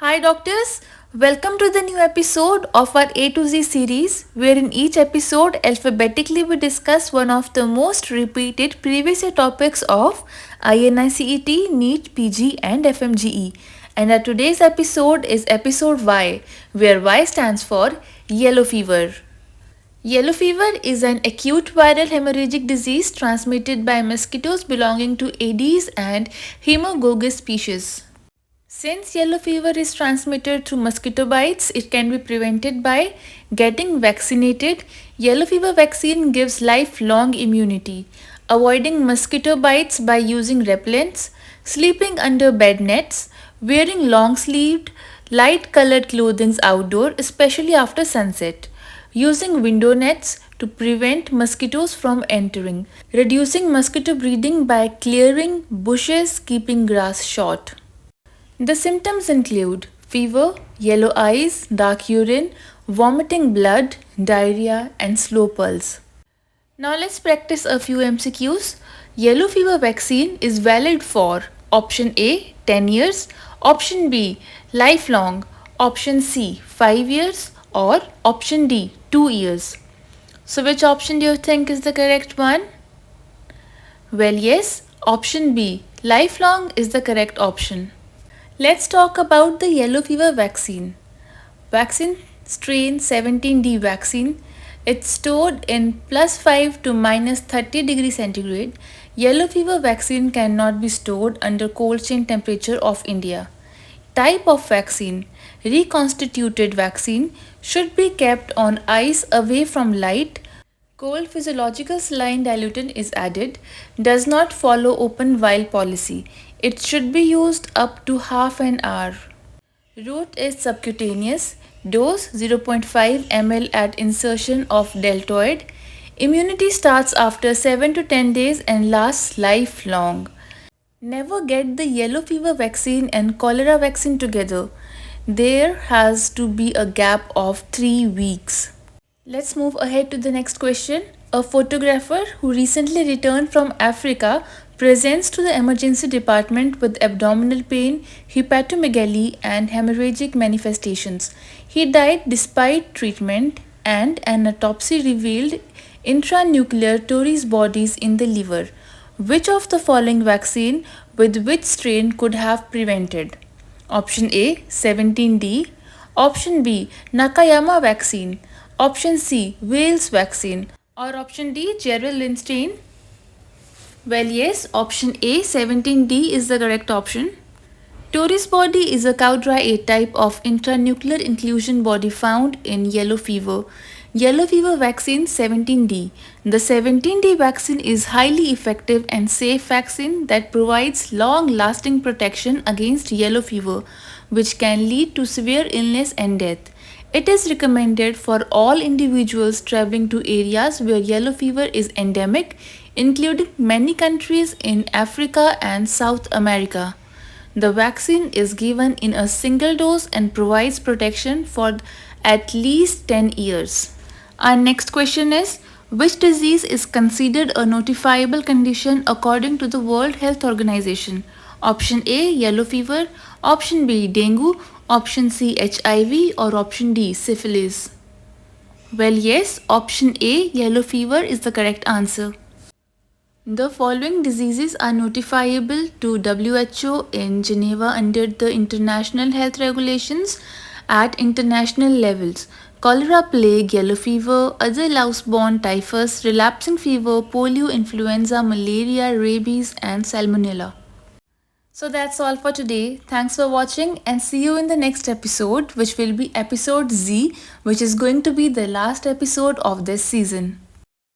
Hi doctors, welcome to the new episode of our A to Z series where in each episode alphabetically we discuss one of the most repeated previous year topics of INI-CET, NEET PG and FMGE. And our today's episode is episode Y, where Y stands for yellow fever. Yellow fever is an acute viral hemorrhagic disease transmitted by mosquitoes belonging to Aedes and Haemococcus species. Since yellow fever is transmitted through mosquito bites, it can be prevented by getting vaccinated. Yellow fever vaccine gives lifelong immunity. Avoiding mosquito bites by using repellents, sleeping under bed nets, wearing long-sleeved, light-colored clothing outdoor, especially after sunset. Using window nets to prevent mosquitoes from entering. Reducing mosquito breeding by clearing bushes, keeping grass short. The symptoms include fever, yellow eyes, dark urine, vomiting blood, diarrhea, and slow pulse. Now let's practice a few MCQs. Yellow fever vaccine is valid for option A 10 years, option B lifelong, option C 5 years, or option D 2 years. So which option do you think is the correct one? Well, yes, option B lifelong is the correct option. Let's talk about the yellow fever vaccine. Vaccine strain 17D vaccine. It's stored in +5 to -30 degrees centigrade. Yellow fever vaccine cannot be stored under cold chain temperature of India. Type of vaccine. Reconstituted vaccine should be kept on ice away from light. Cold physiological saline diluent is added. Does not follow open vial policy. It should be used up to half an hour. Route is subcutaneous. Dose 0.5 ml at insertion of deltoid. Immunity starts after 7 to 10 days and lasts lifelong. Never get the yellow fever vaccine and cholera vaccine together. There has to be a gap of 3 weeks. Let's move ahead to the next question. A photographer who recently returned from Africa presents to the emergency department with abdominal pain, hepatomegaly, and hemorrhagic manifestations. He died despite treatment, and an autopsy revealed intranuclear Tories bodies in the liver. Which of the following vaccine with which strain could have prevented? Option A 17D, option B Nakayama vaccine, option C Wales vaccine, or option D Gerald-Lindstein? Well, yes, option A 17D is the correct option. Tories body is a Cowdry A type of intranuclear inclusion body found in yellow fever. Yellow fever vaccine 17D. The 17D vaccine is highly effective and safe vaccine that provides long-lasting protection against yellow fever, which can lead to severe illness and death. It is recommended for all individuals traveling to areas where yellow fever is endemic, including many countries in Africa and South America. The vaccine is given in a single dose and provides protection for at least 10 years. Our next question is, which disease is considered a notifiable condition according to the World Health Organization? Option A yellow fever, option B dengue, option C HIV, or option D syphilis? Well, yes, option A yellow fever is the correct answer. The following diseases are notifiable to WHO in Geneva under the international health regulations at international levels: cholera, plague, yellow fever, other louse-borne typhus, relapsing fever, polio, influenza, malaria, rabies, and salmonella. So that's all for today. Thanks for watching and see you in the next episode, which will be episode Z, which is going to be the last episode of this season.